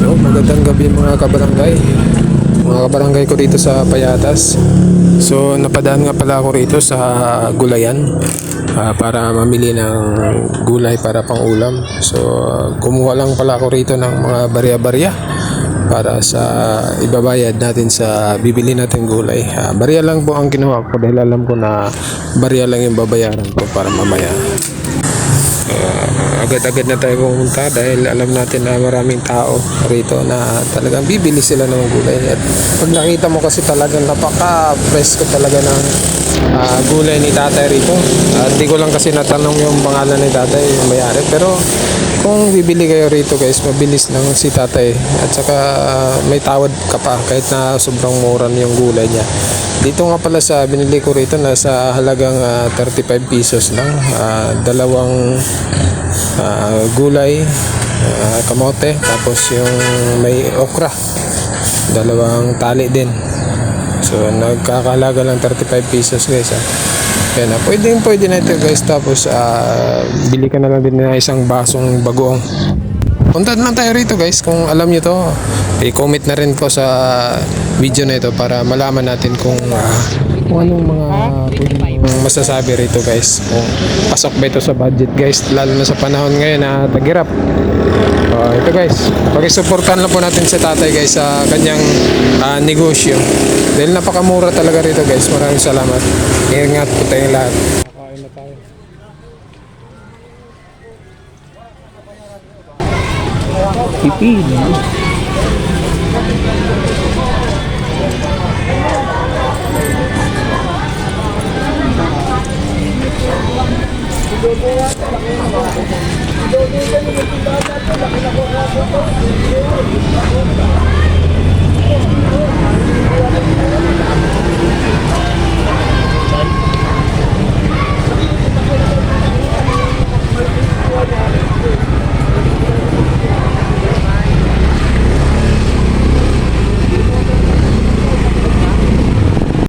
So magandang gabi mga kabarangay ko dito sa Payatas. So napadaan nga pala ako rito sa gulayan para mamili ng gulay para pang ulam. So kumuha lang pala ako rito ng mga barya-barya para sa ibabayad natin sa bibili natin gulay. Barya lang po ang kinuha ko dahil alam ko na barya lang yung babayaran ko para mamaya. Agad-agad na tayo pumunta dahil alam natin na maraming tao rito na talagang bibili sila ng gulay. At pag nakita mo kasi talagang napaka-fresh ko talaga ng gulay ni tatay rito. Hindi ko lang kasi natanong yung pangalan ni tatay, yung mayari. Pero kung bibili kayo rito guys, mabilis lang si tatay. At saka may tawad ka pa kahit na sobrang mura yung gulay niya. Dito nga pala sa binili ko rito nasa halagang 35 pesos lang. Dalawang gulay, kamote, tapos yung may okra, dalawang tali din. So nagkakahalaga lang 35 pesos guys. Kaya na pwede na ito guys. Tapos bili ka na lang din na isang basong bagoong. Punta lang tayo rito guys. Kung alam nyo to, i-comment na rin po sa video na ito para malaman natin kung anong mga pwedeng masasabi rito guys. Kung pasok ba ito sa budget guys, lalo na sa panahon ngayon na tagirap. Ito guys, pakisuportahan lang po natin si tatay guys sa kanyang negosyo. Dahil napakamura talaga rito guys. Maraming salamat. Ingat po tayong lahat. Kakain na tayo. Tipid.